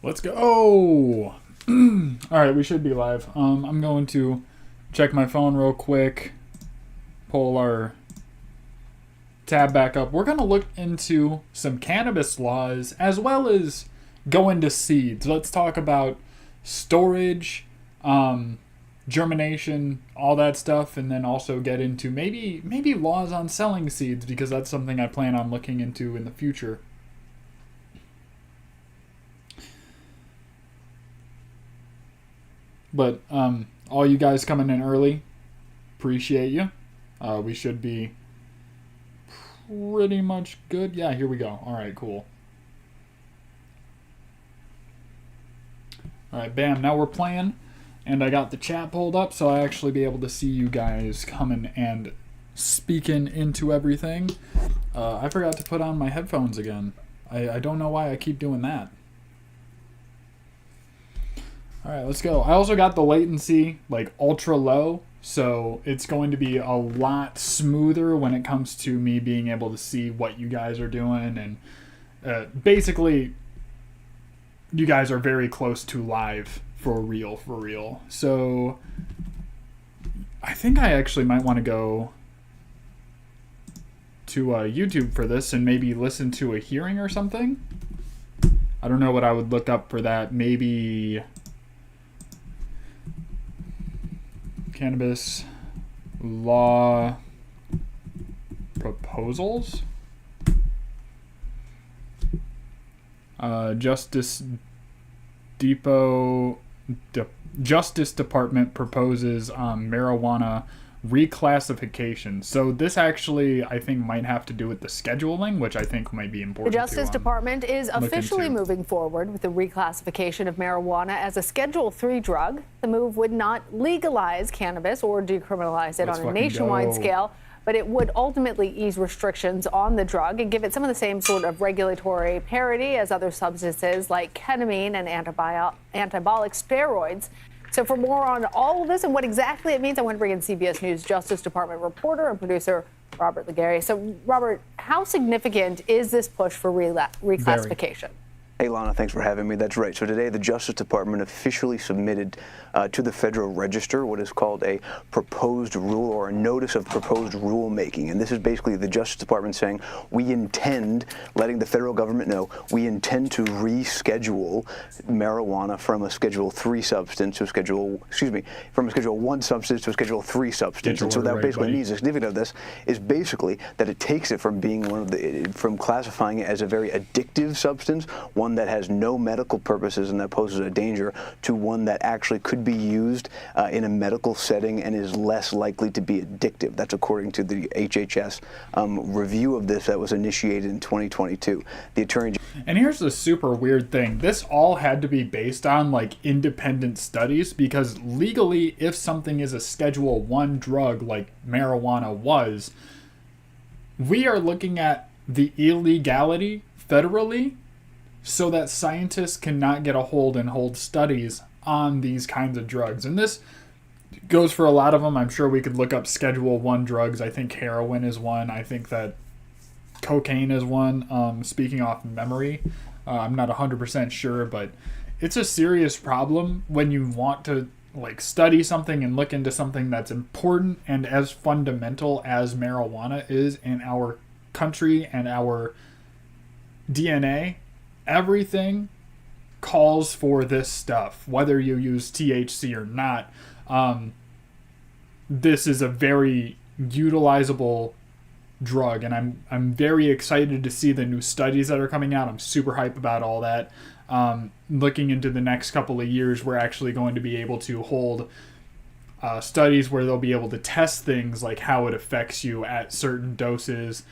Let's go. Oh! Alright, we should be live. I'm going to check my phone real quick, pull our tab back up. We're going to look into some cannabis laws as well as go into seeds. Let's talk about storage, germination, all that stuff, and then also get into maybe laws on selling seeds, because that's something I plan on looking into in the future. But all you guys coming in early, appreciate you. We should be pretty much good. Yeah, here we go. All right, cool. All right, bam. Now we're playing, and I got the chat pulled up, so I actually be able to see you guys coming and speaking into everything. I forgot to put on my headphones again. I don't know why I keep doing that. All right, let's go. I also got the latency like ultra low, so it's going to be a lot smoother when it comes to me being able to see what you guys are doing. And basically, you guys are very close to live for real. So I think I actually might want to go to YouTube for this and maybe listen to a hearing or something. I don't know what I would look up for that. Maybe cannabis law proposals. Justice Department proposes marijuana reclassification. So this actually, I think, might have to do with the scheduling, which I think might be important. The Justice Department is officially moving forward with the reclassification of marijuana as a Schedule III drug. The move would not legalize cannabis or decriminalize it on a nationwide scale, but it would ultimately ease restrictions on the drug and give it some of the same sort of regulatory parity as other substances like ketamine and anabolic steroids. So for more on all of this and what exactly it means, I want to bring in CBS News Justice Department reporter and producer Robert Legary. So, Robert, how significant is this push for reclassification? Hey, Lana, thanks for having me. That's right. So today, the Justice Department officially submitted to the Federal Register what is called a proposed rule, or a notice of proposed rulemaking. And this is basically the Justice Department saying we intend, letting the federal government know, we intend to reschedule marijuana from a Schedule III substance to from a Schedule I substance to a Schedule III substance. And so that basically means the significance of this is basically that it takes it from being from classifying it as a very addictive substance, one that has no medical purposes and that poses a danger, to one that actually could be used in a medical setting and is less likely to be addictive. That's according to the HHS review of this that was initiated in 2022. And here's the super weird thing. This all had to be based on like independent studies, because legally, if something is a Schedule I drug like marijuana was, we are looking at the illegality federally, so that scientists cannot get a hold and hold studies on these kinds of drugs. And this goes for a lot of them. I'm sure we could look up Schedule I drugs. I think heroin is one. I think that cocaine is one. Speaking off memory, I'm not 100% sure, but it's a serious problem when you want to like study something and look into something that's important and as fundamental as marijuana is in our country and our DNA. Everything calls for this stuff, whether you use THC or not. This is a very utilizable drug, and I'm very excited to see the new studies that are coming out. I'm super hype about all that. Looking into the next couple of years, we're actually going to be able to hold studies where they'll be able to test things like how it affects you at certain doses,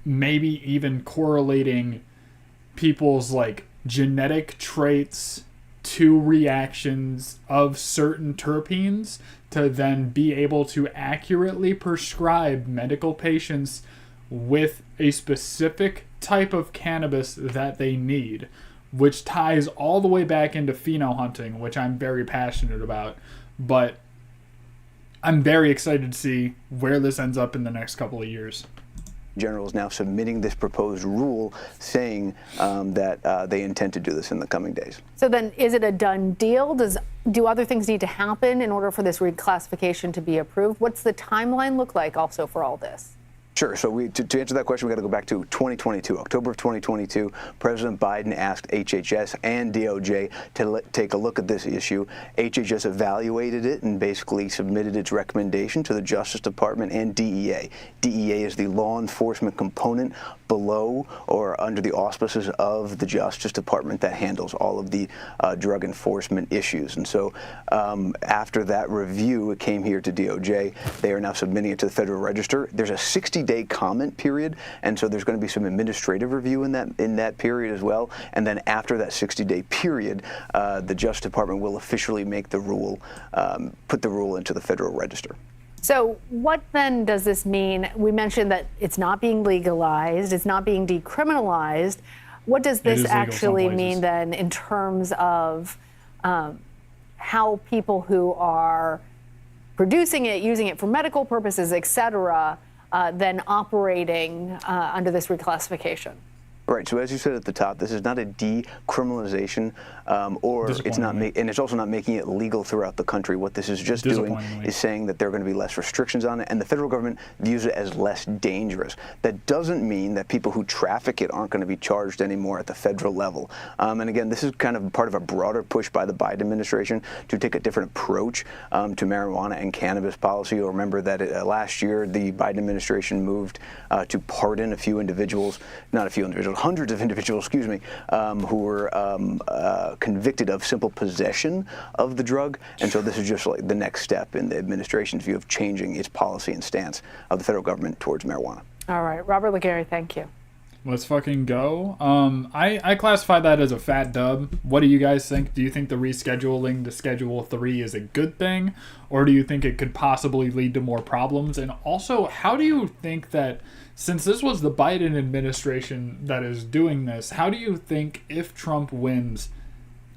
maybe even correlating people's like genetic traits to reactions of certain terpenes to then be able to accurately prescribe medical patients with a specific type of cannabis that they need, which ties all the way back into pheno hunting, which I'm very passionate about. But I'm very excited to see where this ends up in the next couple of years. General is now submitting this proposed rule saying that they intend to do this in the coming days. So then is it a done deal? Do other things need to happen in order for this reclassification to be approved? What's the timeline look like also for all this? Sure. So to answer that question, we got to go back to 2022. October of 2022, President Biden asked HHS and DOJ to take a look at this issue. HHS evaluated it and basically submitted its recommendation to the Justice Department and DEA. DEA is the law enforcement component below or under the auspices of the Justice Department that handles all of the drug enforcement issues. And so after that review, it came here to DOJ. They are now submitting it to the Federal Register. There's a 60-day comment period, and so there's going to be some administrative review in that period as well. And then after that 60-day period, the Justice Department will officially make the rule, put the rule into the Federal Register. So what then does this mean? We mentioned that it's not being legalized, it's not being decriminalized. What does this actually mean then in terms of how people who are producing it, using it for medical purposes, et cetera, then operating under this reclassification? Right. So as you said at the top, this is not a decriminalization, or it's not, and it's also not making it legal throughout the country. What this is just doing is saying that there are going to be less restrictions on it, and the federal government views it as less dangerous. That doesn't mean that people who traffic it aren't going to be charged anymore at the federal level. And again, this is kind of part of a broader push by the Biden administration to take a different approach to marijuana and cannabis policy. You'll remember that last year, the Biden administration moved to pardon a few individuals, not a few individuals, hundreds of individuals, excuse me, who were convicted of simple possession of the drug. And so this is just like the next step in the administration's view of changing its policy and stance of the federal government towards marijuana. All right, Robert Legary, thank you. Let's fucking go. I classify that as a fat dub. What do you guys think? Do you think the rescheduling to Schedule 3 is a good thing? Or do you think it could possibly lead to more problems? And also, how do you think that, since this was the Biden administration that is doing this, how do you think if Trump wins,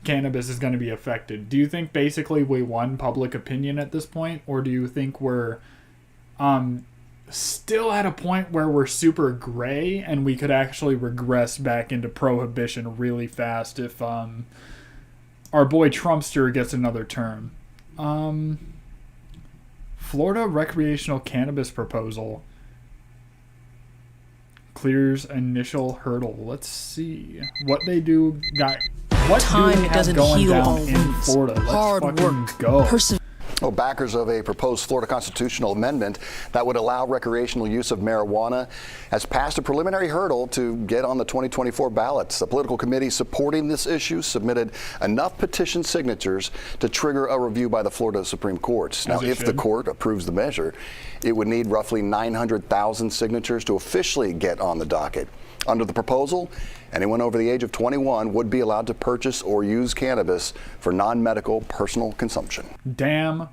cannabis is going to be affected? Do you think basically we won public opinion at this point? Or do you think we're still at a point where we're super gray and we could actually regress back into prohibition really fast if our boy Trumpster gets another term? Florida recreational cannabis proposal clears initial hurdle. Let's see what they do. What time do they have going down in Florida? Let's fucking go. Well, backers of a proposed Florida constitutional amendment that would allow recreational use of marijuana has passed a preliminary hurdle to get on the 2024 ballots. A political committee supporting this issue submitted enough petition signatures to trigger a review by the Florida Supreme Court. Now, if the court approves the measure, it would need roughly 900,000 signatures to officially get on the docket. Under the proposal, anyone over the age of 21 would be allowed to purchase or use cannabis for non-medical personal consumption. Damn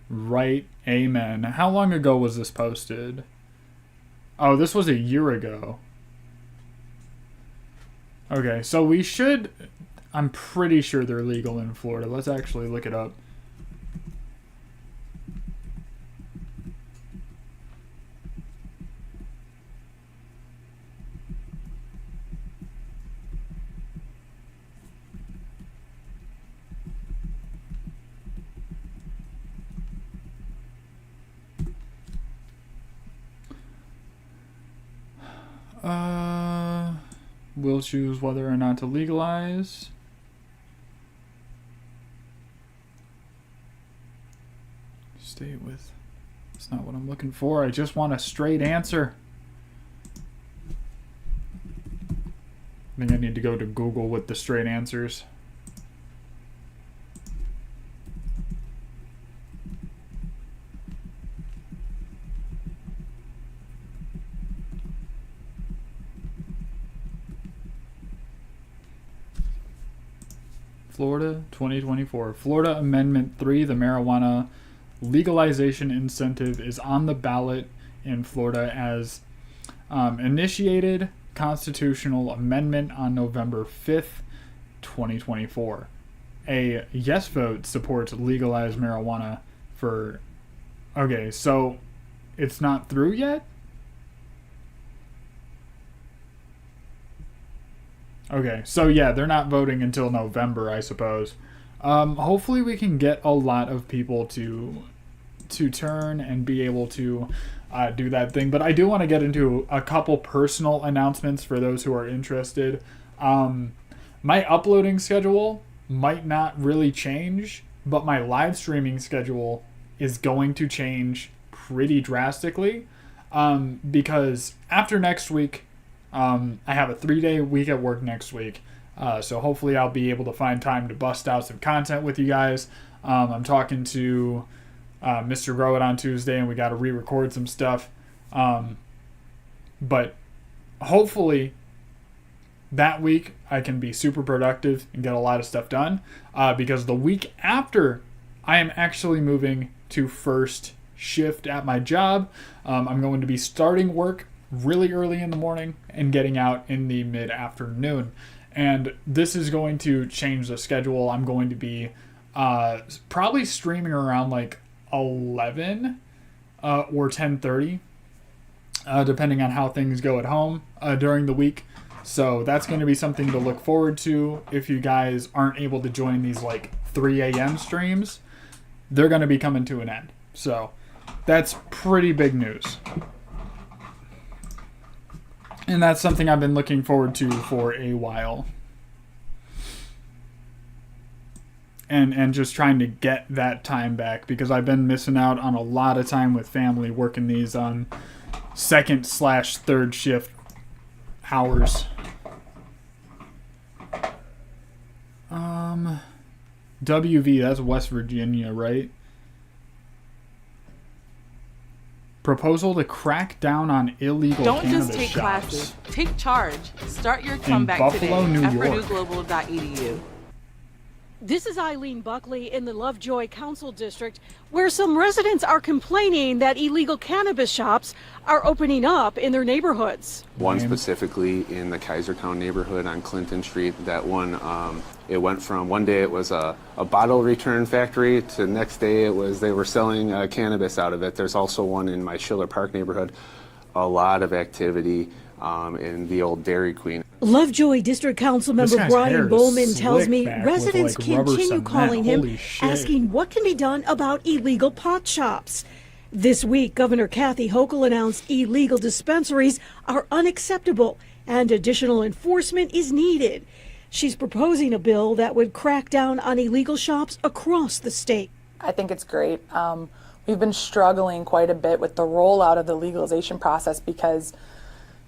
right. Amen. How long ago was this posted? Oh, this was a year ago. Okay, so we should... I'm pretty sure they're legal in Florida. Let's actually look it up. Will choose whether or not to legalize. Stay with. That's not what I'm looking for. I just want a straight answer. I think I need to go to Google with the straight answers. Florida 2024. Florida Amendment 3, the marijuana legalization incentive, is on the ballot in Florida as initiated constitutional amendment on November 5th, 2024. A yes vote supports legalized marijuana for... Okay, so it's not through yet? Okay, so yeah, they're not voting until November, I suppose. Hopefully we can get a lot of people to turn and be able to do that thing. But I do want to get into a couple personal announcements for those who are interested. My uploading schedule might not really change, but my live streaming schedule is going to change pretty drastically, because after next week, I have a 3-day week at work next week. So hopefully I'll be able to find time to bust out some content with you guys. I'm talking to Mr. Grow It on Tuesday, and we got to re-record some stuff. But hopefully that week I can be super productive and get a lot of stuff done, because the week after I am actually moving to first shift at my job. I'm going to be starting work really early in the morning and getting out in the mid-afternoon. And this is going to change the schedule. I'm going to be probably streaming around like 11 or 10:30, depending on how things go at home during the week. So that's going to be something to look forward to. If you guys aren't able to join these like 3 a.m. streams, they're going to be coming to an end. So that's pretty big news. And that's something I've been looking forward to for a while. And just trying to get that time back, because I've been missing out on a lot of time with family working these on 2nd/3rd shift hours. WV, that's West Virginia, right? Proposal to crack down on illegal cannabis Don't just take shops. classes. Take charge. Start your comeback Buffalo, today New at York. purdueglobal.edu. This is Eileen Buckley in the Lovejoy Council District, where some residents are complaining that illegal cannabis shops are opening up in their neighborhoods. One specifically in the Kaisertown neighborhood on Clinton Street. That one, it went from one day it was a bottle return factory to the next day it was they were selling cannabis out of it. There's also one in my Schiller Park neighborhood. A lot of activity in the old Dairy Queen. Lovejoy District Council member Brian Bowman tells me residents with, like, continue calling him, Holy shit. asking what can be done about illegal pot shops. This week, Governor Kathy Hochul announced illegal dispensaries are unacceptable and additional enforcement is needed. She's proposing a bill that would crack down on illegal shops across the state. I think it's great. We've been struggling quite a bit with the rollout of the legalization process because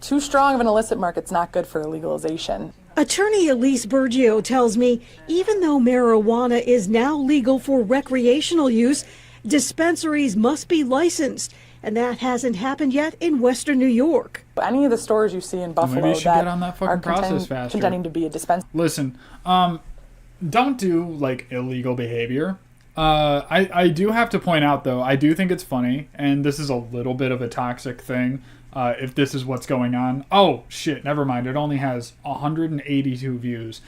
too strong of an illicit market's not good for legalization. Attorney Elise Bergio tells me even though marijuana is now legal for recreational use, dispensaries must be licensed, and that hasn't happened yet in Western New York. Any of the stores you see in Buffalo that are contending to be a dispensary. Listen, don't do like illegal behavior. I do have to point out though, I do think it's funny, and this is a little bit of a toxic thing. If this is what's going on. Oh, shit, never mind. It only has 182 views.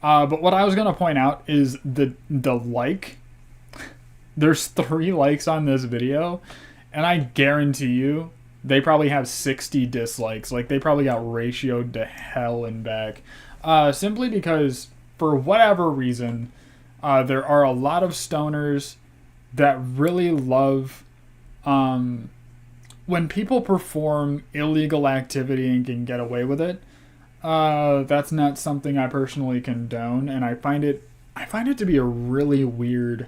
But what I was going to point out is the like. There's 3 likes on this video, and I guarantee you they probably have 60 dislikes. Like, they probably got ratioed to hell and back. Simply because, for whatever reason, there are a lot of stoners that really love... when people perform illegal activity and can get away with it, that's not something I personally condone, and I find it to be a really weird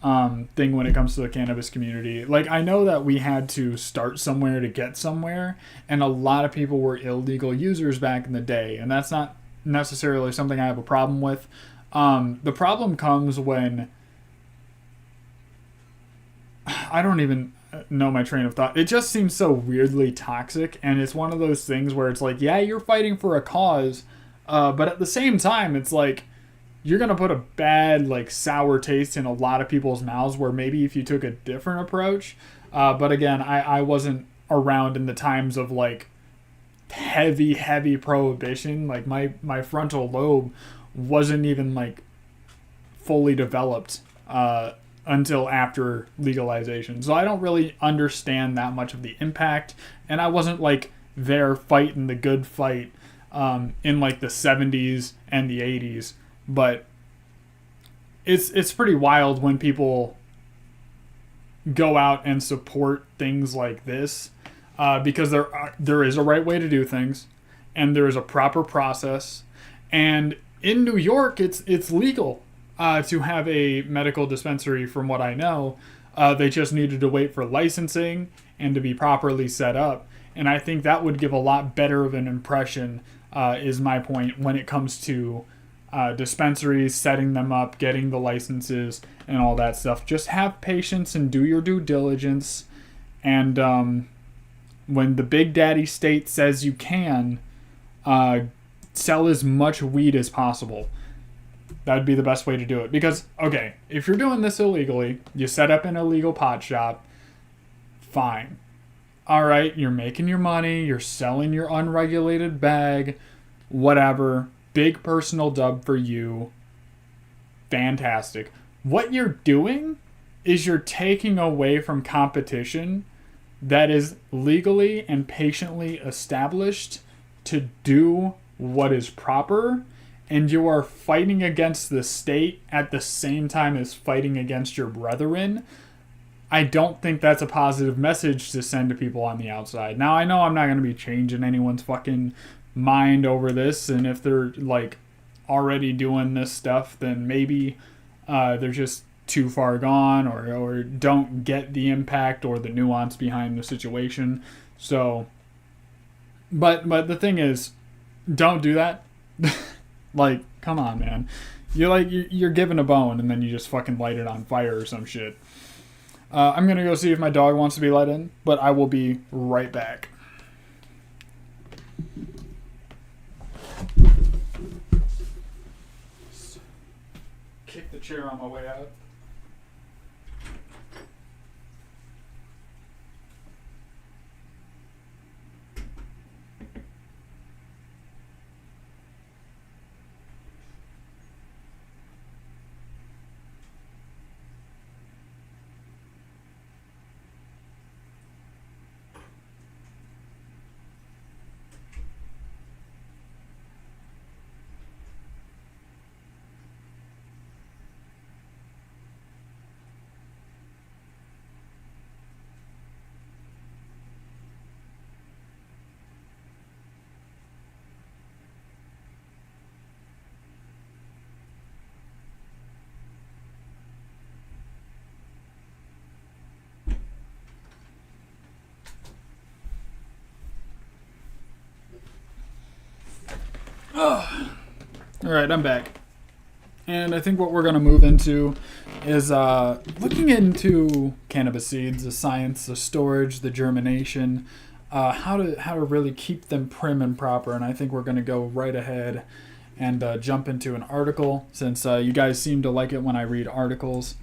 thing when it comes to the cannabis community. Like, I know that we had to start somewhere to get somewhere, and a lot of people were illegal users back in the day, and that's not necessarily something I have a problem with. The problem comes when I don't even know my train of thought. It just seems so weirdly toxic, and it's one of those things where it's like, yeah, you're fighting for a cause, but at the same time, it's like you're gonna put a bad, like, sour taste in a lot of people's mouths, where maybe if you took a different approach. But again, I wasn't around in the times of like heavy prohibition. Like my frontal lobe wasn't even like fully developed until after legalization. So I don't really understand that much of the impact, and I wasn't like there fighting the good fight in like the 70s and the 80s, but it's pretty wild when people go out and support things like this, because there is a right way to do things, and there is a proper process, and in New York it's legal to have a medical dispensary, from what I know. They just needed to wait for licensing and to be properly set up, and I think that would give a lot better of an impression, is my point, when it comes to dispensaries, setting them up, getting the licenses, and all that stuff. Just have patience and do your due diligence. And when the Big Daddy state says you can, sell as much weed as possible. That'd be the best way to do it. Because, okay, if you're doing this illegally, you set up an illegal pot shop, fine. All right, you're making your money, you're selling your unregulated bag, whatever. Big personal dub for you. Fantastic. What you're doing is you're taking away from competition that is legally and patiently established to do what is proper, and you are fighting against the state at the same time as fighting against your brethren. I don't think that's a positive message to send to people on the outside. Now, I know I'm not going to be changing anyone's fucking mind over this, and if they're like already doing this stuff, then maybe they're just too far gone, or don't get the impact or the nuance behind the situation. So, but the thing is, don't do that. Like, come on, man. You're given a bone and then you just fucking light it on fire or some shit. I'm gonna go see if my dog wants to be let in, but I will be right back. Kick the chair on my way out. Alright, I'm back. And I think what we're going to move into is looking into cannabis seeds, the science, the storage, the germination, how to really keep them prim and proper. And I think we're going to go right ahead and jump into an article, since you guys seem to like it when I read articles.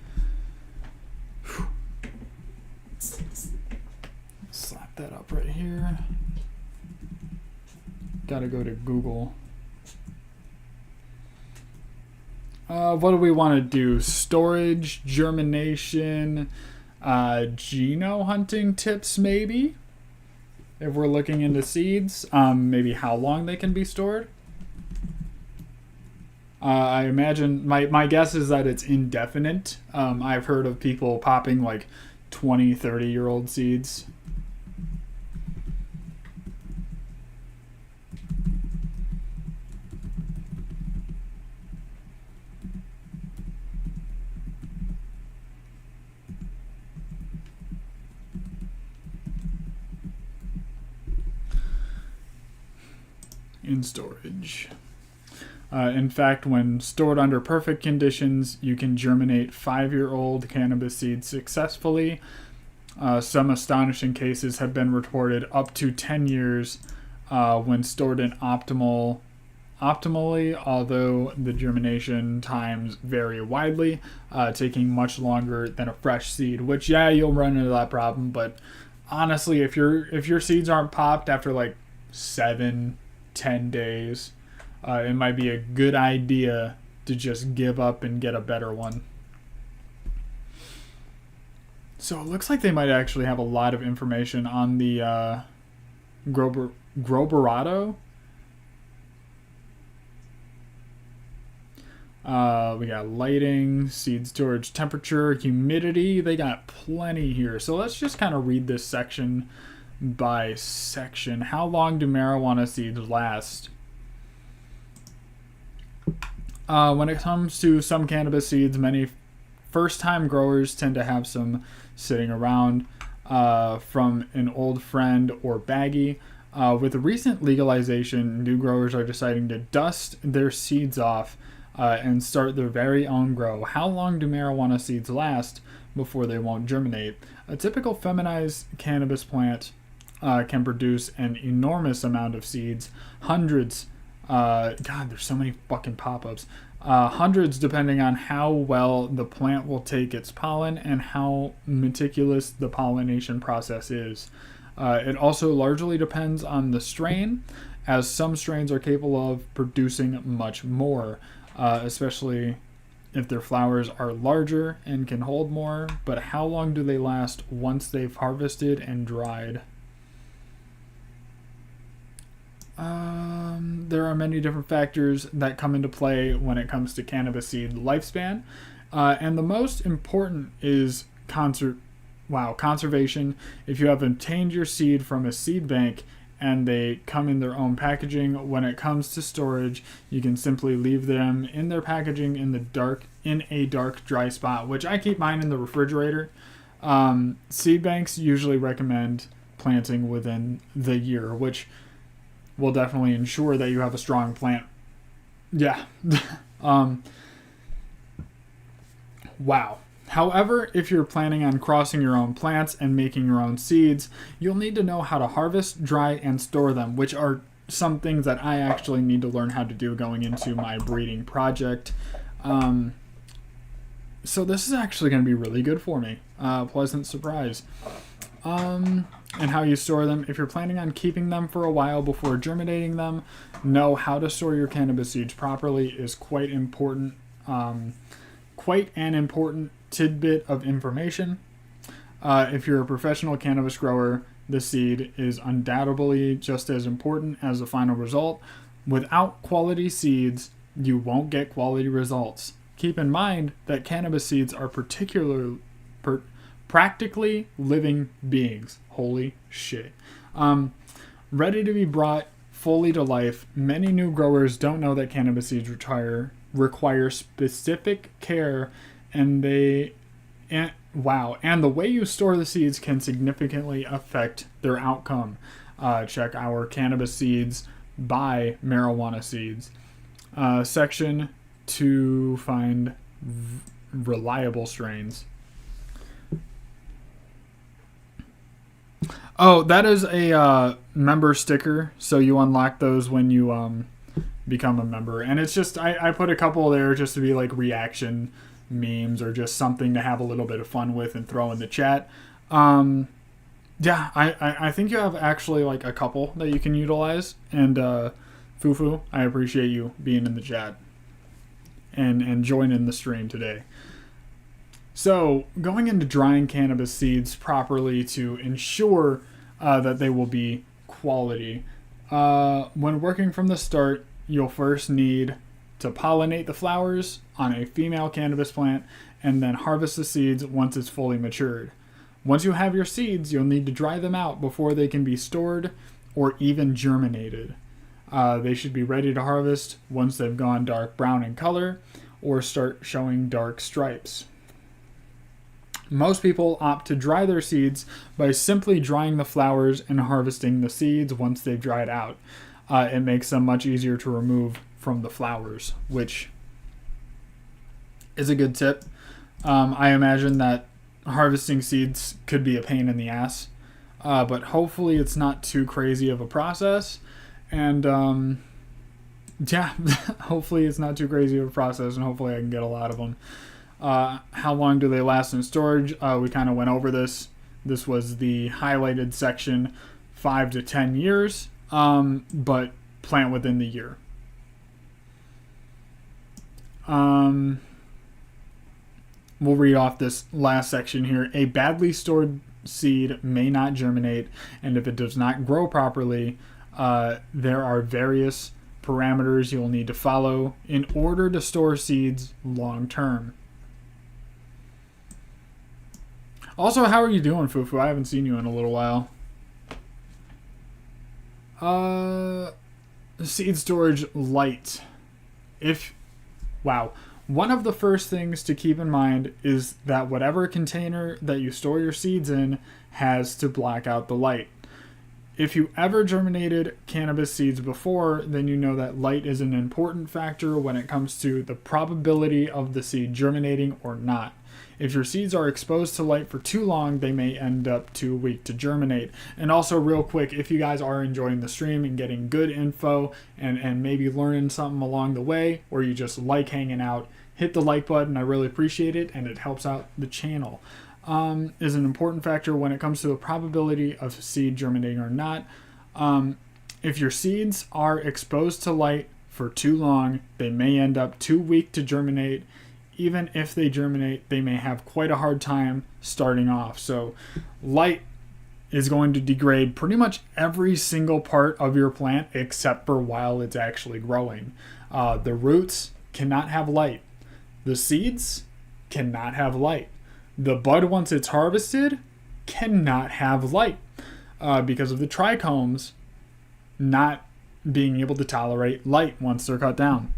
Slap that up right here. Gotta go to Google. What do we want to do? Storage, germination, geno hunting tips, maybe? If we're looking into seeds, maybe how long they can be stored. I imagine, my guess is that it's indefinite. I've heard of people popping like 20, 30-year-old seeds. In storage. In fact, when stored under perfect conditions, you can germinate 5-year-old cannabis seeds successfully. Some astonishing cases have been reported up to 10 years when stored in optimally, although the germination times vary widely, taking much longer than a fresh seed, which, yeah, you'll run into that problem, but honestly, if your seeds aren't popped after like 7-10 days, it might be a good idea to just give up and get a better one. So it looks like they might actually have a lot of information on the Groberado We got lighting, seed storage temperature, humidity. They got plenty here. So let's just kind of read this section by section. How long do marijuana seeds last? When it comes to some cannabis seeds, many first-time growers tend to have some sitting around from an old friend or baggie. With the recent legalization, new growers are deciding to dust their seeds off and start their very own grow. How long do marijuana seeds last before they won't germinate? A typical feminized cannabis plant can produce an enormous amount of seeds, hundreds. God, there's so many fucking pop-ups. Hundreds depending on how well the plant will take its pollen and how meticulous the pollination process is. It also largely depends on the strain, as some strains are capable of producing much more, especially if their flowers are larger and can hold more. But how long do they last once they've harvested and dried? There are many different factors that come into play when it comes to cannabis seed lifespan, and the most important is conservation. If you have obtained your seed from a seed bank and they come in their own packaging, when it comes to storage, you can simply leave them in their packaging in a dark, dry spot, which I keep mine in the refrigerator. Seed banks usually recommend planting within the year, which will definitely ensure that you have a strong plant. Yeah. Wow. However, if you're planning on crossing your own plants and making your own seeds, you'll need to know how to harvest, dry, and store them, which are some things that I actually need to learn how to do going into my breeding project. So this is actually going to be really good for me. Pleasant surprise. And how you store them. If you're planning on keeping them for a while before germinating them, know how to store your cannabis seeds properly is quite important. Quite an important tidbit of information. If you're a professional cannabis grower, the seed is undoubtedly just as important as the final result. Without quality seeds, you won't get quality results. Keep in mind that cannabis seeds are practically living beings. Holy shit. Ready to be brought fully to life. Many new growers don't know that cannabis seeds require specific care, and the way you store the seeds can significantly affect their outcome. Check our Cannabis Seeds by Marijuana Seeds section to find reliable strains. Oh, that is a member sticker, so you unlock those when you become a member. And it's just, I put a couple there just to be like reaction memes or just something to have a little bit of fun with and throw in the chat. Yeah, I think you have actually like a couple that you can utilize. And Fufu, I appreciate you being in the chat and joining the stream today. So, going into drying cannabis seeds properly to ensure that they will be quality. When working from the start, you'll first need to pollinate the flowers on a female cannabis plant and then harvest the seeds once it's fully matured. Once you have your seeds, you'll need to dry them out before they can be stored or even germinated. They should be ready to harvest once they've gone dark brown in color or start showing dark stripes. Most people opt to dry their seeds by simply drying the flowers and harvesting the seeds once they've dried out. It makes them much easier to remove from the flowers, which is a good tip. I imagine that harvesting seeds could be a pain in the ass, but hopefully it's not too crazy of a process. And yeah, hopefully it's not too crazy of a process, and hopefully I can get a lot of them. How long do they last in storage? We kind of went over this. This was the highlighted section, 5 to 10 years, but plant within the year. We'll read off this last section here. A badly stored seed may not germinate, and if it does not grow properly, there are various parameters you'll need to follow in order to store seeds long term. Also, how are you doing, Fufu? I haven't seen you in a little while. Seed storage light. Wow. One of the first things to keep in mind is that whatever container that you store your seeds in has to block out the light. If you ever germinated cannabis seeds before, then you know that light is an important factor when it comes to the probability of the seed germinating or not. If your seeds are exposed to light for too long, they may end up too weak to germinate. And also, real quick, if you guys are enjoying the stream and getting good info and maybe learning something along the way, or you just like hanging out, hit the like button. I really appreciate it, and it helps out the channel. Is an important factor when it comes to the probability of seed germinating or not. If your seeds are exposed to light for too long, they may end up too weak to germinate. Even if they germinate, they may have quite a hard time starting off. So light is going to degrade pretty much every single part of your plant except for while it's actually growing. The roots cannot have light. The seeds cannot have light. The bud, once it's harvested, cannot have light because of the trichomes not being able to tolerate light once they're cut down.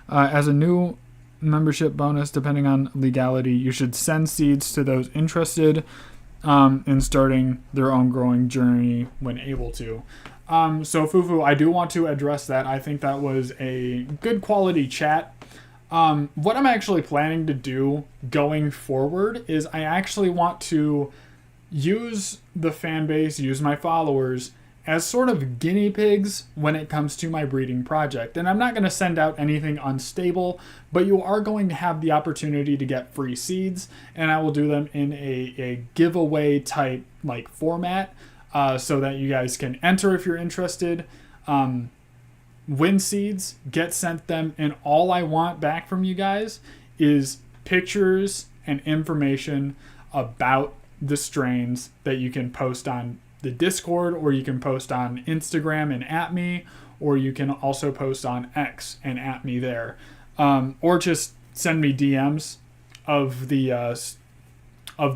As a new membership bonus, depending on legality, you should send seeds to those interested in starting their own growing journey when able to. So Fufu, I do want to address that. I think that was a good quality chat. What I'm actually planning to do going forward is I actually want to use the fan base, use my followers as sort of guinea pigs when it comes to my breeding project. And I'm not going to send out anything unstable, but you are going to have the opportunity to get free seeds, and I will do them in a giveaway type like format so that you guys can enter if you're interested. Win seeds, get sent them, and all I want back from you guys is pictures and information about the strains that you can post on the Discord, or you can post on Instagram and at me, or you can also post on X and at me there, or just send me DMs of the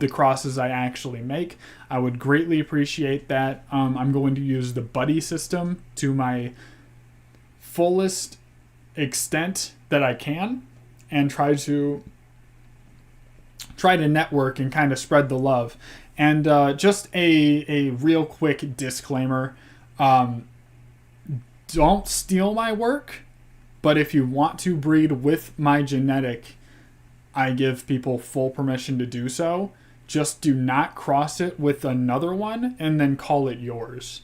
crosses I actually make. I would greatly appreciate that. I'm going to use the buddy system to my fullest extent that I can, and try to network and kind of spread the love. And just a real quick disclaimer, don't steal my work, but if you want to breed with my genetic, I give people full permission to do so. Just do not cross it with another one and then call it yours.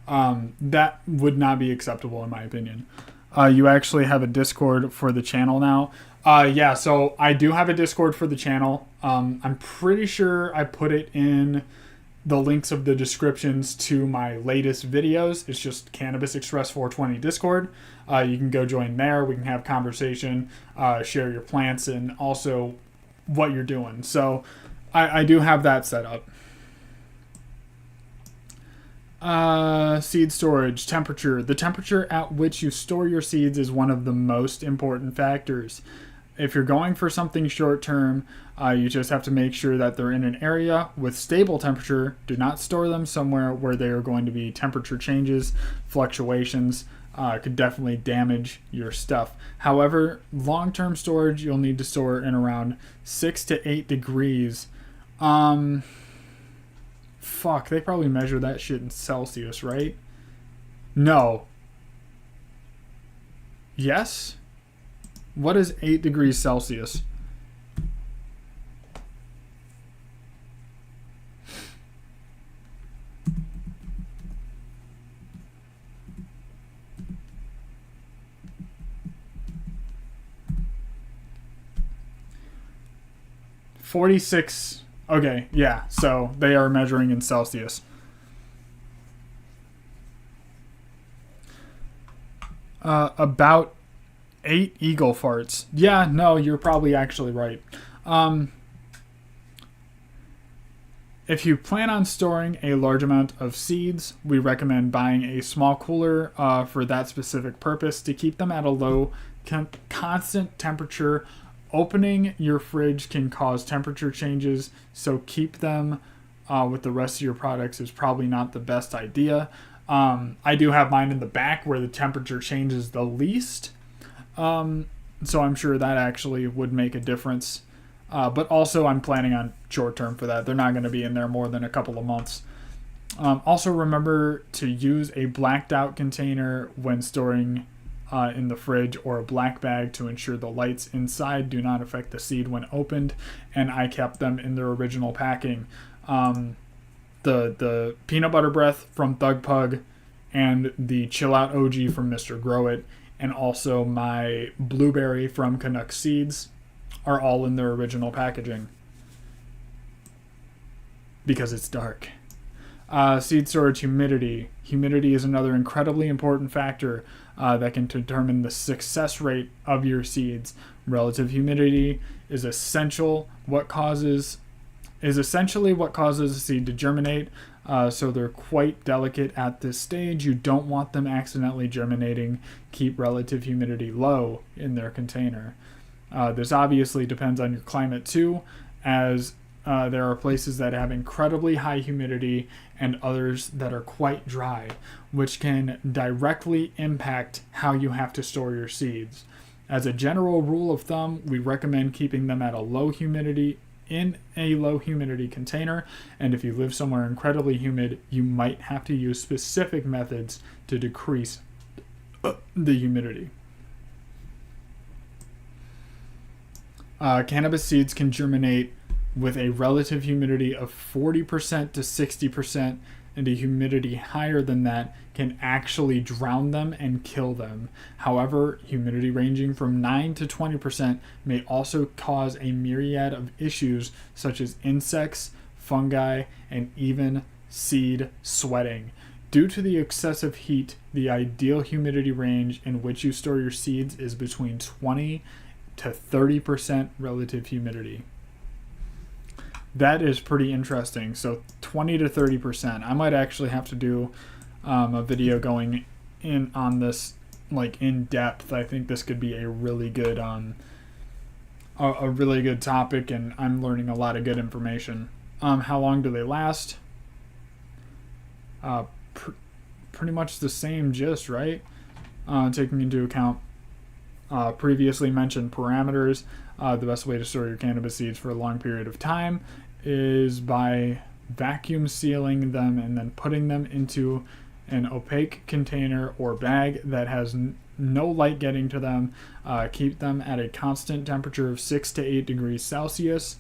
That would not be acceptable in my opinion. You actually have a Discord for the channel now. Yeah, so I do have a Discord for the channel. I'm pretty sure I put it in the links of the descriptions to my latest videos. It's just Cannabis Express 420 Discord. You can go join there. We can have conversation, share your plants, and also what you're doing. So I do have that set up. Seed storage, temperature. The temperature at which you store your seeds is one of the most important factors. If you're going for something short term, you just have to make sure that they're in an area with stable temperature. Do not store them somewhere where there are going to be temperature changes, fluctuations. Could definitely damage your stuff. However, long-term storage, you'll need to store in around 6 to 8 degrees. Fuck, they probably measure that shit in Celsius, right? No. Yes? What is 8 degrees Celsius? $46. Okay, yeah, so they are measuring in Celsius. About 8 eagle farts. Yeah, no, you're probably actually right. If you plan on storing a large amount of seeds, we recommend buying a small cooler for that specific purpose to keep them at a low constant temperature. Opening your fridge can cause temperature changes, so keep them with the rest of your products is probably not the best idea. I do have mine in the back where the temperature changes the least, so I'm sure that actually would make a difference. But also I'm planning on short term for that. They're not going to be in there more than a couple of months. Also remember to use a blacked out container when storing in the fridge, or a black bag to ensure the lights inside do not affect the seed when opened. And I kept them in their original packing. The peanut butter breath from Thug Pug and the Chill Out OG from Mr. Grow It, and also my blueberry from Canuck Seeds are all in their original packaging because it's dark. Seed storage humidity. Humidity is another incredibly important factor that can determine the success rate of your seeds. Relative humidity is essentially what causes a seed to germinate. So they're quite delicate at this stage. You don't want them accidentally germinating. Keep relative humidity low in their container. This obviously depends on your climate too, as there are places that have incredibly high humidity and others that are quite dry, which can directly impact how you have to store your seeds. As a general rule of thumb, we recommend keeping them at a low humidity in a low humidity container, and if you live somewhere incredibly humid, you might have to use specific methods to decrease the humidity. Cannabis seeds can germinate with a relative humidity of 40% to 60%, and a humidity higher than that can actually drown them and kill them. However, humidity ranging from 9 to 20% may also cause a myriad of issues such as insects, fungi, and even seed sweating. Due to the excessive heat, the ideal humidity range in which you store your seeds is between 20 to 30% relative humidity. That is pretty interesting. So 20 to 30%. I might actually have to do a video going in on this, like, in depth. I think this could be a really good a really good topic, and I'm learning a lot of good information. How long do they last? Pretty much the same gist, right? Taking into account previously mentioned parameters, the best way to store your cannabis seeds for a long period of time is by vacuum sealing them and then putting them into an opaque container or bag that has no light getting to them. Keep them at a constant temperature of 6 to 8 degrees Celsius.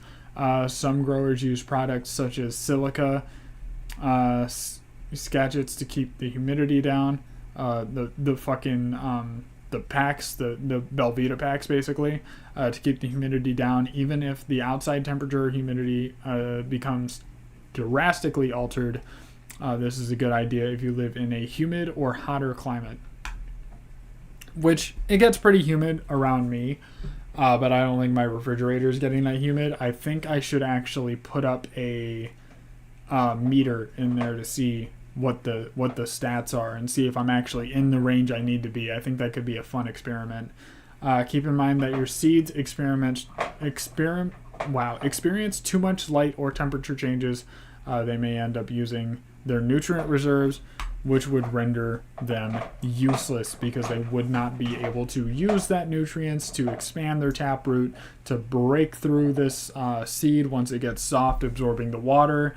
Some growers use products such as silica scatchets to keep the humidity down. The packs, the Belvita packs, basically, to keep the humidity down, even if the outside temperature or humidity becomes drastically altered. This is a good idea if you live in a humid or hotter climate, which it gets pretty humid around me, but I don't think my refrigerator is getting that humid. I think I should actually put up a meter in there to see what the stats are and see if I'm actually in the range I need to be. I think that could be a fun experiment. Keep in mind that your seeds experience too much light or temperature changes. They may end up using their nutrient reserves, which would render them useless because they would not be able to use that nutrients to expand their taproot to break through this seed once it gets soft, absorbing the water.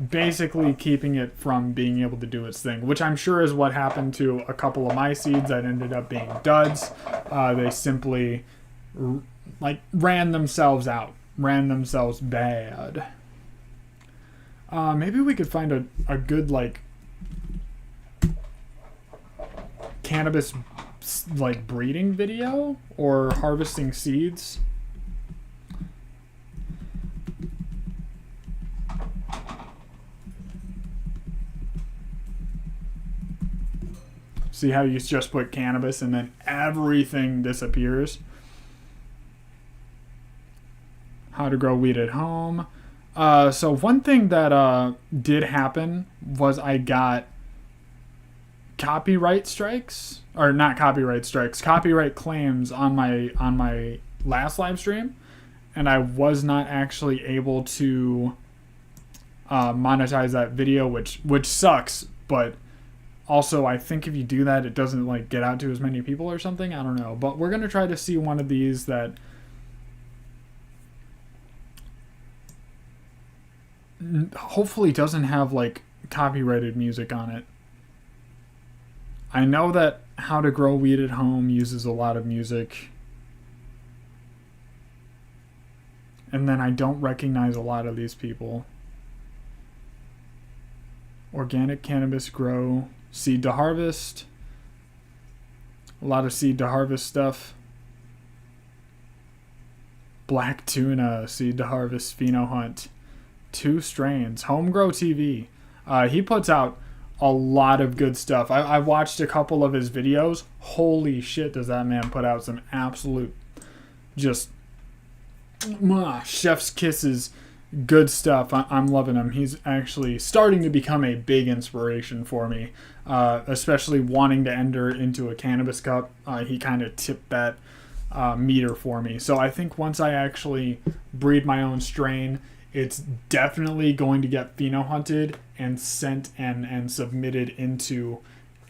Basically keeping it from being able to do its thing, which I'm sure is what happened to a couple of my seeds that ended up being duds. They simply ran themselves bad. Maybe we could find a good cannabis breeding video or harvesting seeds. See how you just put cannabis and then everything disappears? How to grow weed at home. So one thing that did happen was I got copyright strikes, or not copyright strikes, copyright claims on my last live stream, and I was not actually able to monetize that video, which sucks. But also, I think if you do that, it doesn't like get out to as many people or something. I don't know, but we're gonna try to see one of these that hopefully doesn't have like copyrighted music on it. I know that How to Grow Weed at Home uses a lot of music, and then I don't recognize a lot of these people. Organic Cannabis Grow, Seed to Harvest, a lot of Seed to Harvest stuff. Black Tuna, Seed to Harvest, Pheno Hunt, 2 strains. Homegrow TV. He puts out a lot of good stuff. I watched a couple of his videos. Holy shit, does that man put out some absolute just chef's kisses good stuff. I'm loving him. He's actually starting to become a big inspiration for me, especially wanting to enter into a cannabis cup. He kind of tipped that meter for me. So I think once I actually breed my own strain, it's definitely going to get pheno hunted and sent and submitted into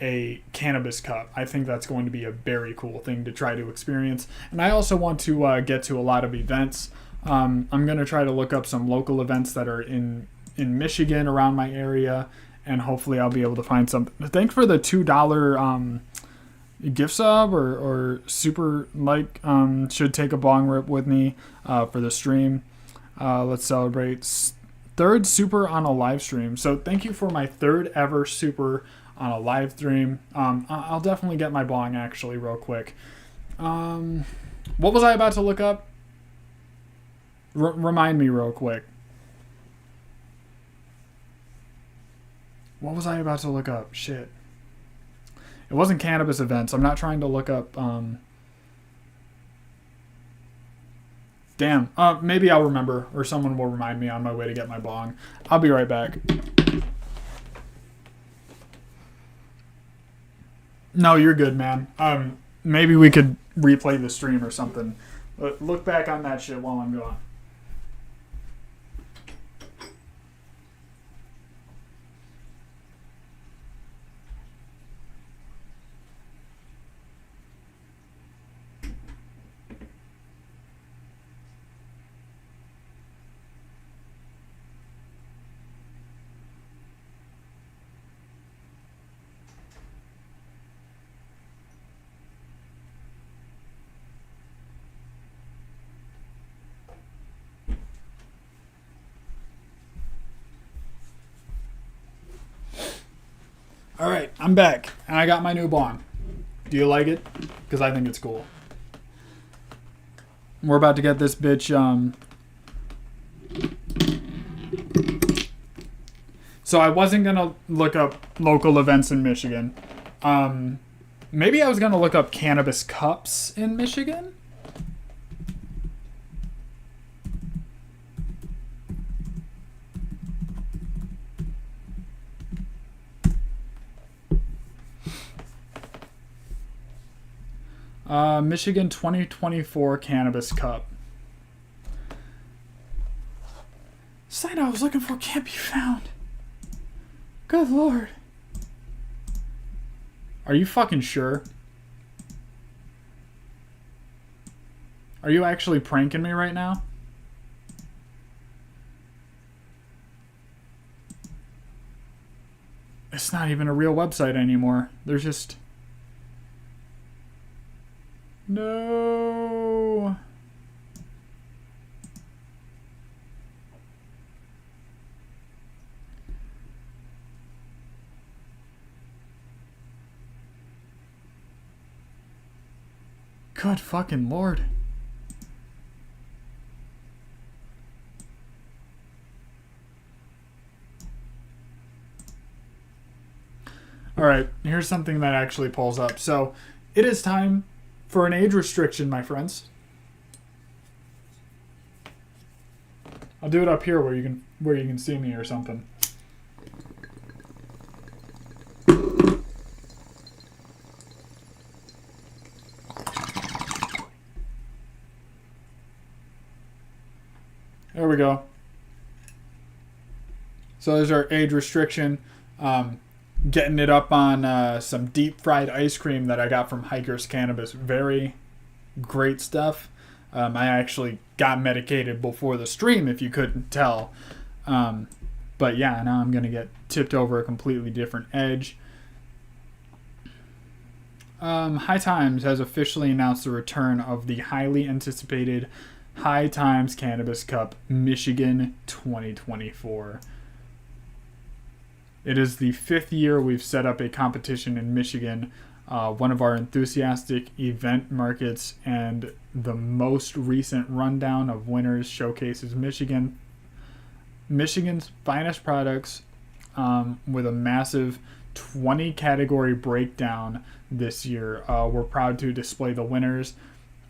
a cannabis cup. I think that's going to be a very cool thing to try to experience. And I also want to get to a lot of events. I'm going to try to look up some local events that are in Michigan around my area, and hopefully I'll be able to find something. Thanks for the $2 gift sub or super like should take a bong rip with me for the stream. Let's celebrate 3rd super on a live stream. So thank you for my 3rd ever super on a live stream. I'll definitely get my bong actually real quick. What was I about to look up? Remind me real quick. What was I about to look up? Shit. It wasn't cannabis events. I'm not trying to look up... Damn. Maybe I'll remember, or someone will remind me on my way to get my bong. I'll be right back. No, you're good, man. Maybe we could replay the stream or something. Look back on that shit while I'm gone. All right, I'm back, and I got my new bong. Do you like it? Because I think it's cool. We're about to get this bitch, So I wasn't going to look up local events in Michigan. Maybe I was going to look up cannabis cups in Michigan? Michigan 2024 Cannabis Cup. Sign I was looking for can't be found. Good lord. Are you fucking sure? Are you actually pranking me right now? It's not even a real website anymore. There's just... No. Good fucking lord. All right, here's something that actually pulls up. So, it is time for an age restriction, my friends. I'll do it up here where you can see me or something. There we go. So there's our age restriction. Getting it up on some deep fried ice cream that I got from Hiker's Cannabis. Very great stuff. I actually got medicated before the stream, if you couldn't tell. But yeah, now I'm going to get tipped over a completely different edge. High Times has officially announced the return of the highly anticipated High Times Cannabis Cup Michigan 2024. It is the 5th year we've set up a competition in Michigan, one of our enthusiastic event markets, and the most recent rundown of winners showcases Michigan's finest products with a massive 20 category breakdown this year. We're proud to display the winners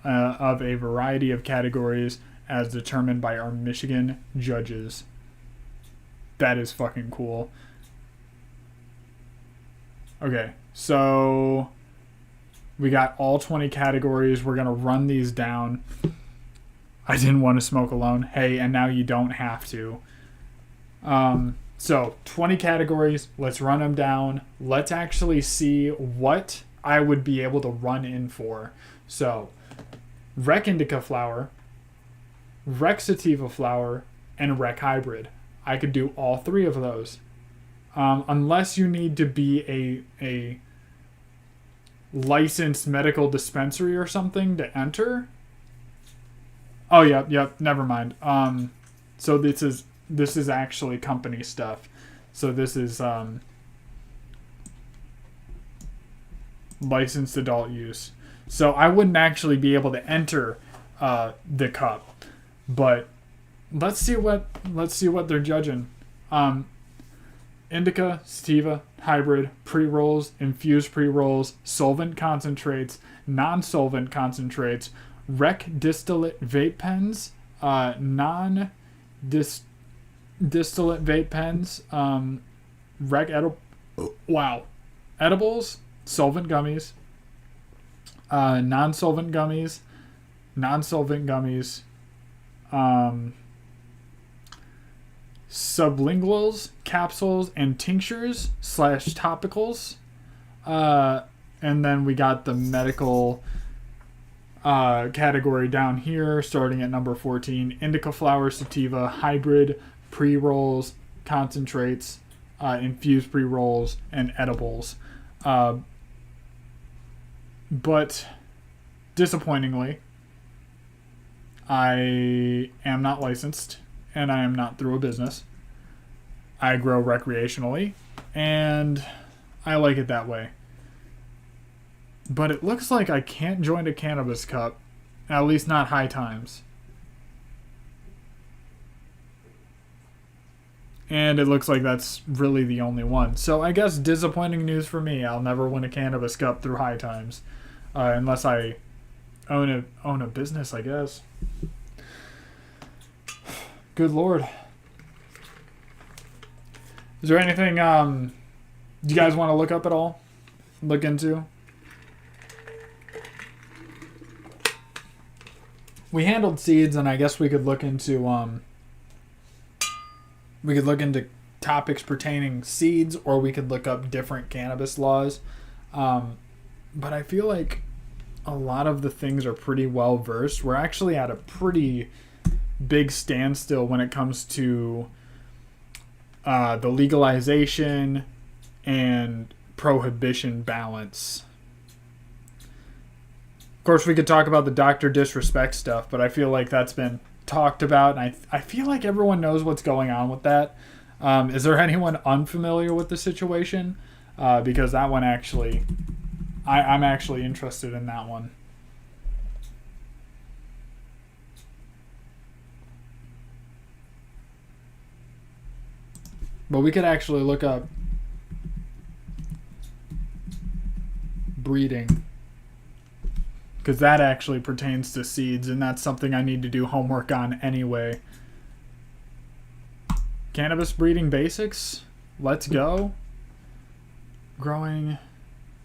of a variety of categories as determined by our Michigan judges. That is fucking cool. Okay, so we got all 20 categories. We're going to run these down. I didn't want to smoke alone. Hey, and now you don't have to. So 20 categories. Let's run them down. Let's actually see what I would be able to run in for. So Rec Indica flower, Rec Sativa flower, and Rec Hybrid. I could do all 3 of those. Unless you need to be a licensed medical dispensary or something to enter. Oh, yep, never mind. So this is actually company stuff. So this is licensed adult use. So I wouldn't actually be able to enter the cup, but let's see what they're judging. Indica, sativa, hybrid, pre-rolls, infused pre-rolls, solvent concentrates, non-solvent concentrates, rec distillate vape pens, non-distillate vape pens, rec edibles, solvent gummies, non-solvent gummies, sublinguals, capsules, and tinctures / topicals. And then we got the medical category down here, starting at number 14. Indica flower, sativa, hybrid, pre-rolls, concentrates, infused pre-rolls, and edibles. But disappointingly, I am not licensed, and I am not through a business. I grow recreationally, and I like it that way. But it looks like I can't join a cannabis cup, at least not High Times. And it looks like that's really the only one. So I guess disappointing news for me. I'll never win a cannabis cup through High Times. Unless I own a business, I guess. Good Lord. Is there anything you guys want to look up at all? Look into? We handled seeds, and I guess we could look into topics pertaining seeds, or we could look up different cannabis laws. But I feel like a lot of the things are pretty well versed. We're actually at a pretty big standstill when it comes to the legalization and prohibition balance. Of course, we could talk about the Dr. Disrespect stuff, but I feel like that's been talked about, and I feel like everyone knows what's going on with that. Is there anyone unfamiliar with the situation? Because that one actually, I'm actually interested in that one. But we could actually look up breeding, because that actually pertains to seeds, and that's something I need to do homework on anyway. Cannabis breeding basics. Let's go. Growing.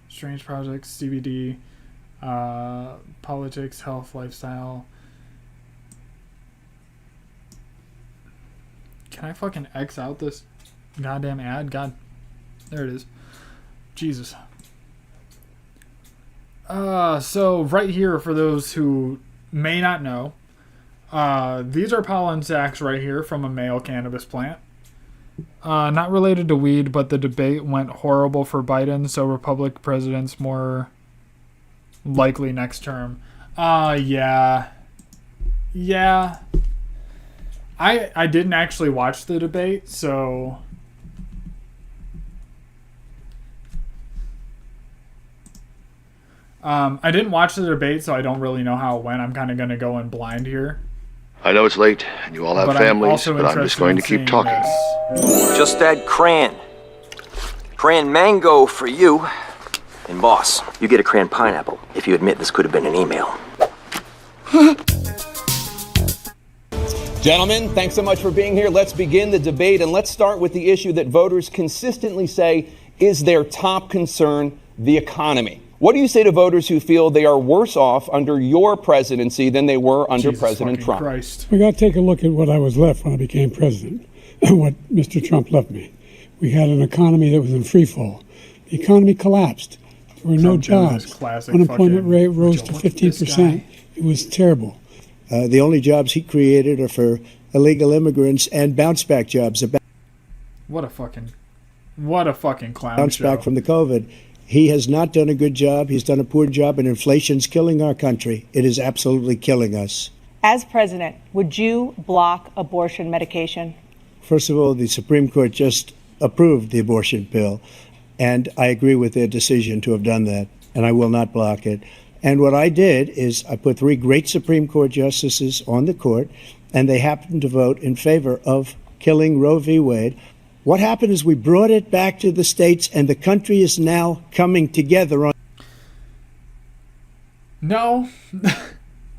Strange projects. CBD. Politics. Health. Lifestyle. Can I fucking X out this goddamn ad? God. There it is. Jesus. So right here, for those who may not know, these are pollen sacs right here from a male cannabis plant. Not related to weed, but the debate went horrible for Biden, so Republican president's more likely next term. Yeah. I didn't actually watch the debate, so... I didn't watch the debate, so I don't really know how it went. I'm kind of going to go in blind here. I know it's late, and you all have families, but I'm just going to keep talking. Just add crayon. Crayon mango for you. And boss, you get a crayon pineapple if you admit this could have been an email. Gentlemen, thanks so much for being here. Let's begin the debate, and let's start with the issue that voters consistently say is their top concern, the economy. What do you say to voters who feel they are worse off under your presidency than they were under President Trump? Christ. We got to take a look at what I was left when I became president and what Mr. Trump left me. We had an economy that was in free fall. The economy collapsed. There were no jobs. Unemployment rate rose to 15%. It was terrible. The only jobs he created are for illegal immigrants and bounce back jobs. What a fucking clown bounce show. Back from the COVID. He has not done a good job. He's done a poor job, and inflation's killing our country. It is absolutely killing us. As president, would you block abortion medication? First of all, the Supreme Court just approved the abortion bill, and I agree with their decision to have done that, and I will not block it. And what I did is I put 3 great Supreme Court justices on the court, and they happened to vote in favor of killing Roe v. Wade. What happened is we brought it back to the states, and the country is now coming together on. No,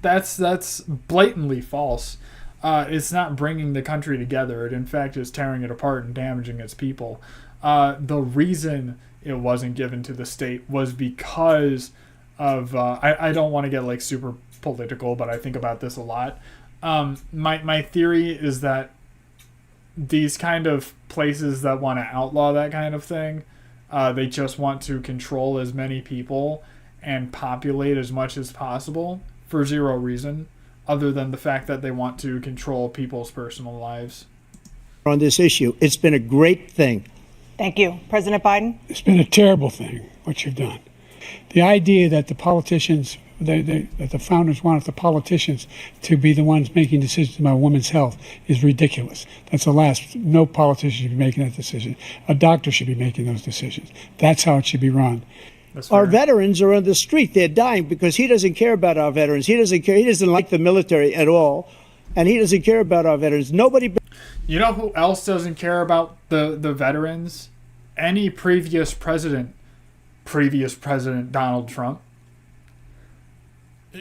that's blatantly false. It's not bringing the country together. It, in fact, is tearing it apart and damaging its people. The reason it wasn't given to the state was because of... I don't want to get, like, super political, but I think about this a lot. My theory is that these kind of places that want to outlaw that kind of thing, they just want to control as many people and populate as much as possible for zero reason other than the fact that they want to control people's personal lives. On this issue, it's been a great thing. Thank you. President Biden? It's been a terrible thing, what you've done. The idea that the politicians, that the founders wanted the politicians to be the ones making decisions about women's health is ridiculous. That's the last. No politician should be making that decision. A doctor should be making those decisions. That's how it should be run. Our veterans are on the street. They're dying because he doesn't care about our veterans. He doesn't care. He doesn't like the military at all, and he doesn't care about our veterans. Nobody. You know who else doesn't care about the veterans? Any previous president Donald Trump.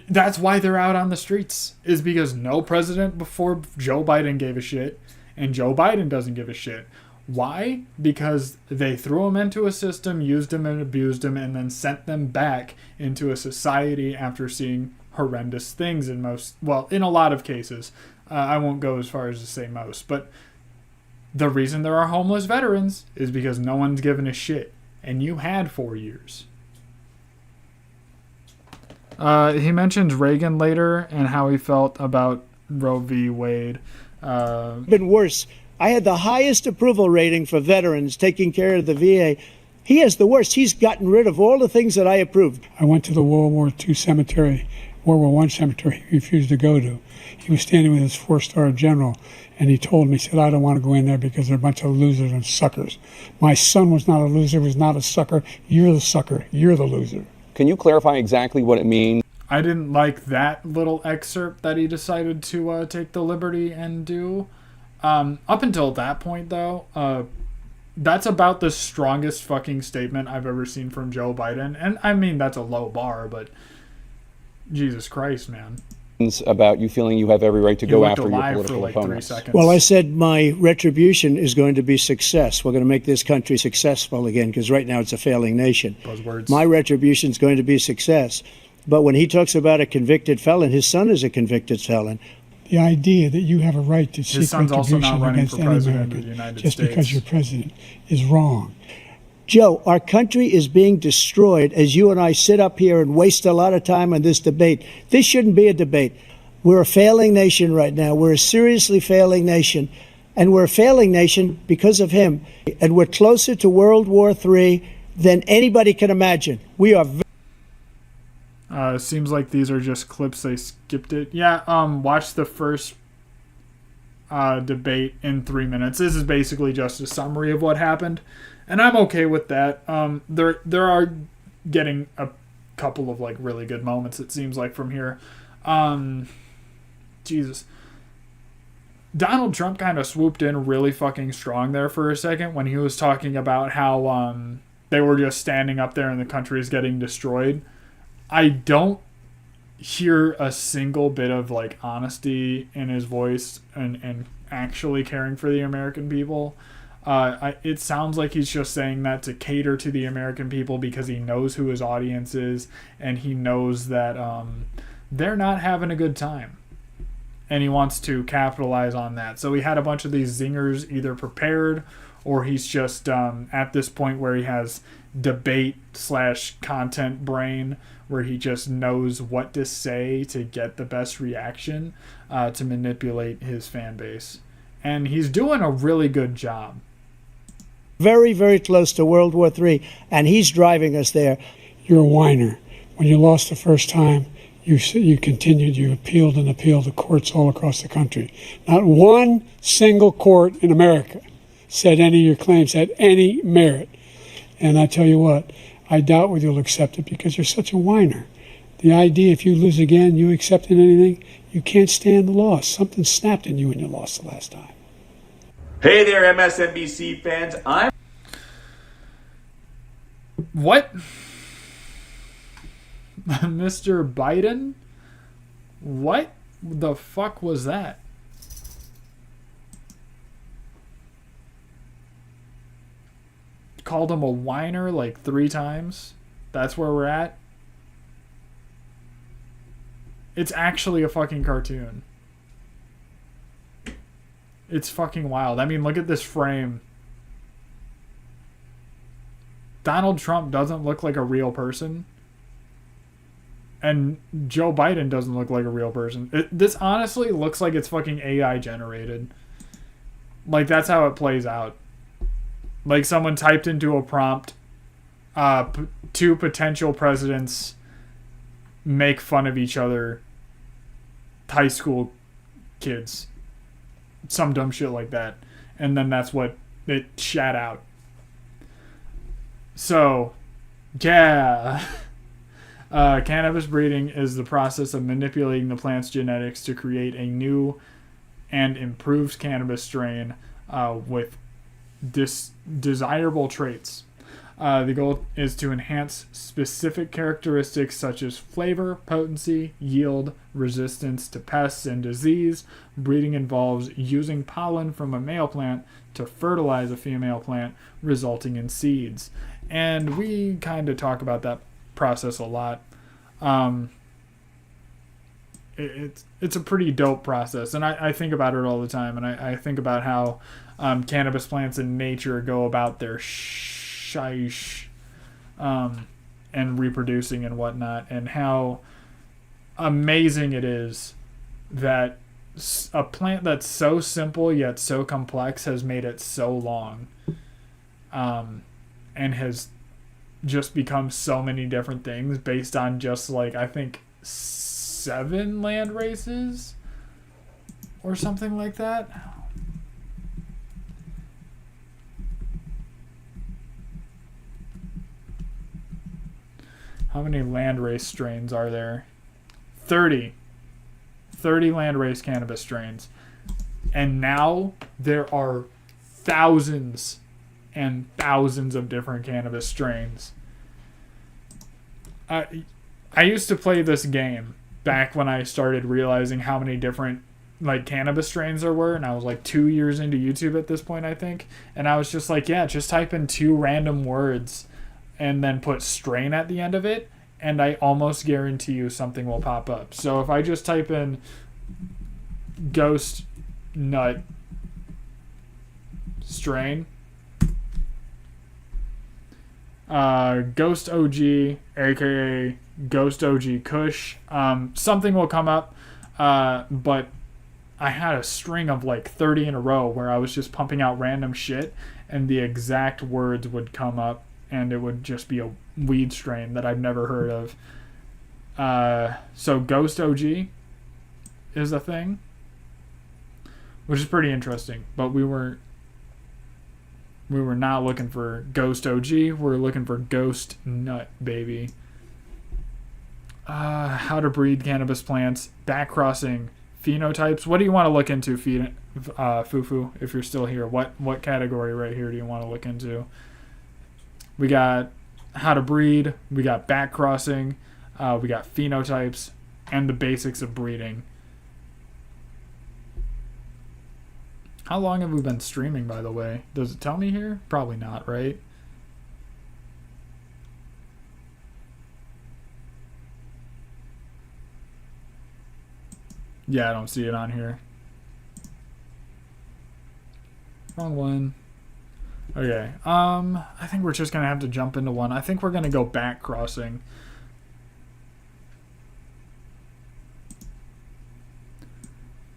That's why they're out on the streets, is because no president before Joe Biden gave a shit, and Joe Biden doesn't give a shit. Why? Because they threw them into a system, used them and abused them, and then sent them back into a society after seeing horrendous things in a lot of cases. I won't go as far as to say most, but the reason there are homeless veterans is because no one's given a shit, and you had 4 years. He mentions Reagan later and how he felt about Roe v. Wade. Been worse. I had the highest approval rating for veterans taking care of the VA. He has the worst. He's gotten rid of all the things that I approved. I went to the World War II cemetery, World War I cemetery he refused to go to. He was standing with his 4-star general, and he told me, he said, I don't want to go in there because they're a bunch of losers and suckers. My son was not a loser, was not a sucker. You're the sucker. You're the loser. Can you clarify exactly what it means? I didn't like that little excerpt that he decided to take the liberty and do. Up until that point, though, that's about the strongest fucking statement I've ever seen from Joe Biden. And I mean, that's a low bar, but Jesus Christ, man. about you feeling you have every right to go after your political opponents. Well, I said my retribution is going to be success. We're going to make this country successful again, because right now it's a failing nation. Buzzwords. My retribution is going to be success. But when he talks about a convicted felon, his son is a convicted felon. The idea that you have a right to seek retribution against any American just because you're president is wrong. Joe, our country is being destroyed as you and I sit up here and waste a lot of time on this debate. This shouldn't be a debate. We're a failing nation right now. We're a seriously failing nation. And we're a failing nation because of him. And we're closer to World War III than anybody can imagine. We are seems like these are just clips. They skipped it. Yeah, watch the first debate in 3 minutes. This is basically just a summary of what happened. And I'm okay with that. There are getting a couple of like really good moments, it seems like, from here. Jesus. Donald Trump kind of swooped in really fucking strong there for a second when he was talking about how they were just standing up there and the country is getting destroyed. I don't hear a single bit of like honesty in his voice and actually caring for the American people. It sounds like he's just saying that to cater to the American people because he knows who his audience is and he knows that they're not having a good time. And he wants to capitalize on that. So he had a bunch of these zingers either prepared or he's just at this point where he has debate/content brain where he just knows what to say to get the best reaction to manipulate his fan base. And he's doing a really good job. very, very close to World War III, and he's driving us there. You're a whiner. When you lost the first time, you continued, you appealed and appealed to courts all across the country. Not one single court in America said any of your claims had any merit. And I tell you what, I doubt whether you'll accept it because you're such a whiner. The idea if you lose again, you accepting anything, you can't stand the loss. Something snapped in you when you lost the last time. Hey there, MSNBC fans. What? Mr. Biden? What the fuck was that? Called him a whiner like 3 times? That's where we're at? It's actually a fucking cartoon. It's fucking wild. I mean, look at this frame. Donald Trump doesn't look like a real person. And Joe Biden doesn't look like a real person. This honestly looks like it's fucking AI generated. Like, that's how it plays out. Like, someone typed into a prompt, 2 potential presidents make fun of each other. High school kids. Some dumb shit like that. And then that's what it shat out. So, yeah. Cannabis breeding is the process of manipulating the plant's genetics to create a new and improved cannabis strain with desirable traits. The goal is to enhance specific characteristics such as flavor, potency, yield, resistance to pests and disease. Breeding involves using pollen from a male plant to fertilize a female plant, resulting in seeds. And we kind of talk about that process a lot. It's a pretty dope process, and I think about it all the time, and I think about how cannabis plants in nature go about their shish and reproducing and whatnot, and how amazing it is that a plant that's so simple yet so complex has made it so long, and has just become so many different things based on just like I think 7 land races or something like that. How many landrace strains are there? 30 landrace cannabis strains. And now there are thousands and thousands of different cannabis strains. I used to play this game back when I started realizing how many different like cannabis strains there were, and I was like 2 years into YouTube at this point, I think, and I was just like, yeah, just type in 2 random words and then put strain at the end of it, and I almost guarantee you something will pop up. So if I just type in ghost nut strain, Ghost OG, aka Ghost OG Kush, something will come up, but I had a string of like 30 in a row where I was just pumping out random shit, and the exact words would come up, and it would just be a weed strain that I've never heard of. So Ghost OG is a thing, which is pretty interesting, but we were not looking for Ghost OG. We're looking for Ghost Nut, baby. How to breed cannabis plants, backcrossing, phenotypes. What do you want to look into, Fufu, if you're still here? What category right here do you want to look into? We got how to breed, we got backcrossing, we got phenotypes, and the basics of breeding. How long have we been streaming, by the way? Does it tell me here? Probably not, right? Yeah, I don't see it on here. Wrong one. Okay. I think we're just gonna have to jump into one. I think we're gonna go back crossing.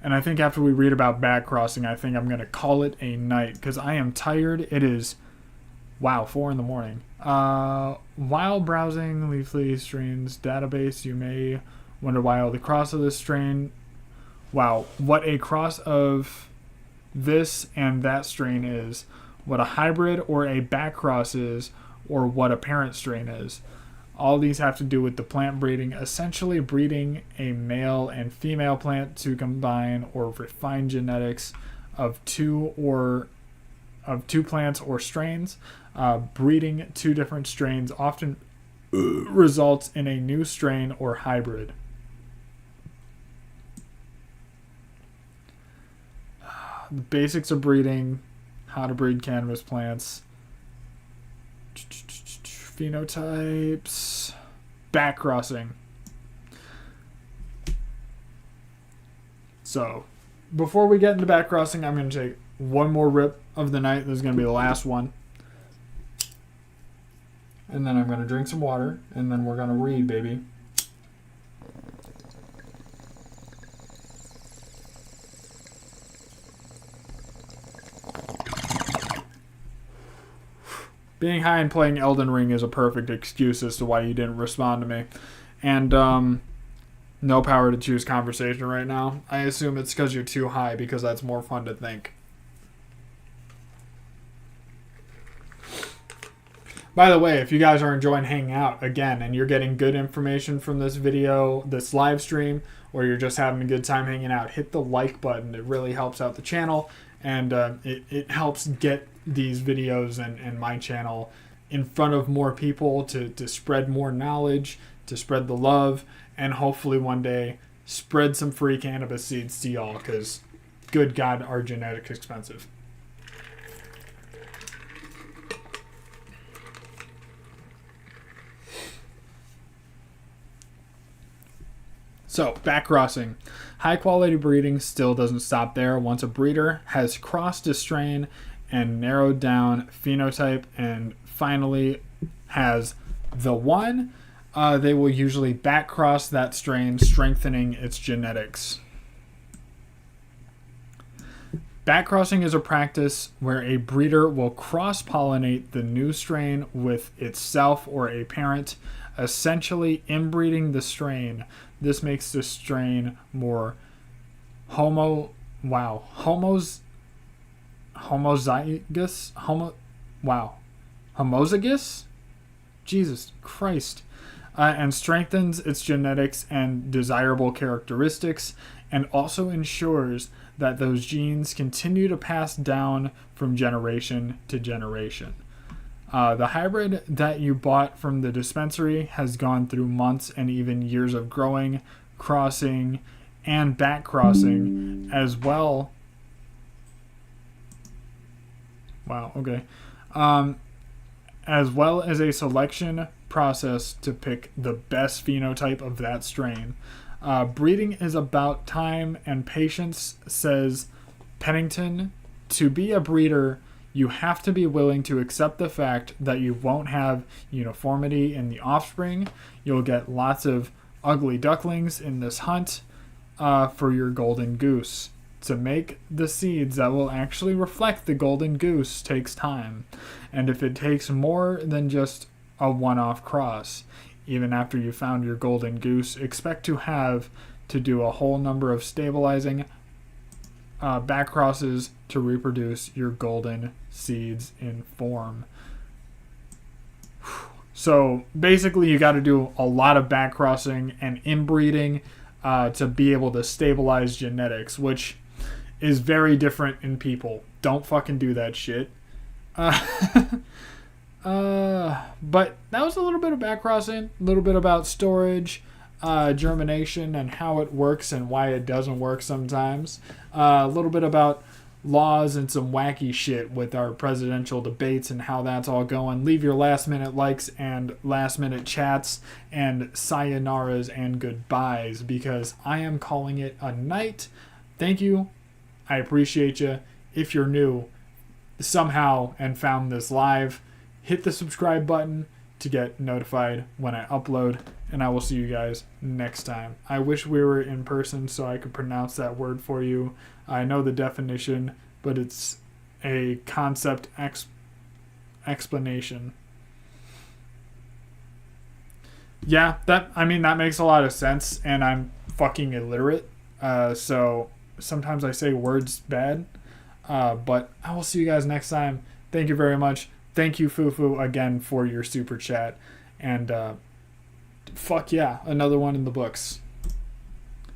And I think after we read about back crossing, I think I'm gonna call it a night because I am tired. It is, wow, 4 in the morning. While browsing Leafly strains database, you may wonder why the cross of this strain. Wow, what a cross of this and that strain is, what a hybrid or a backcross is, or what a parent strain is. All these have to do with the plant breeding, essentially breeding a male and female plant to combine or refine genetics of two plants or strains. Breeding 2 different strains often results in a new strain or hybrid. The basics of breeding, how to breed cannabis plants, phenotypes, backcrossing. So, before we get into backcrossing, I'm going to take one more rip of the night. This is going to be the last one. And then I'm going to drink some water, and then we're going to read, baby. Being high and playing Elden Ring is a perfect excuse as to why you didn't respond to me. And no power to choose conversation right now. I assume it's because you're too high, because that's more fun to think. By the way, if you guys are enjoying hanging out again and you're getting good information from this video, this live stream, or you're just having a good time hanging out, hit the like button. It really helps out the channel, and it helps get these videos and my channel in front of more people to spread more knowledge, to spread the love, and hopefully one day spread some free cannabis seeds to y'all, because good God, are genetics expensive. So, backcrossing. High quality breeding still doesn't stop there. Once a breeder has crossed a strain and narrowed down phenotype and finally has the one, they will usually backcross that strain, strengthening its genetics. Backcrossing is a practice where a breeder will cross-pollinate the new strain with itself or a parent, essentially inbreeding the strain. This makes the strain more homozygous, homozygous? Jesus Christ. And strengthens its genetics and desirable characteristics, and also ensures that those genes continue to pass down from generation to generation. The hybrid that you bought from the dispensary has gone through months and even years of growing, crossing, and back crossing, as well. Wow, okay. As well as a selection process to pick the best phenotype of that strain. Breeding is about time and patience, says Pennington. To be a breeder, you have to be willing to accept the fact that you won't have uniformity in the offspring. You'll get lots of ugly ducklings in this hunt for your golden goose. To make the seeds that will actually reflect the golden goose takes time. And if it takes more than just a one-off cross, even after you found your golden goose, expect to have to do a whole number of stabilizing back crosses to reproduce your golden seeds in form. So basically you got to do a lot of back crossing and inbreeding to be able to stabilize genetics, which is very different in people. Don't fucking do that shit. But that was a little bit of back crossing, a little bit about storage, germination, and how it works and why it doesn't work sometimes. A little bit about laws and some wacky shit with our presidential debates and how that's all going. Leave your last minute likes and last minute chats and sayonaras and goodbyes, because I am calling it a night. Thank you. I appreciate you. If you're new somehow and found this live, hit the subscribe button to get notified when I upload, and I will see you guys next time. I wish we were in person so I could pronounce that word for you. I know the definition, but it's a concept explanation. Yeah, that makes a lot of sense, and I'm fucking illiterate, so sometimes I say words bad, but I will see you guys next time. Thank you very much. Thank you, Fufu, again for your super chat, and fuck yeah, another one in the books.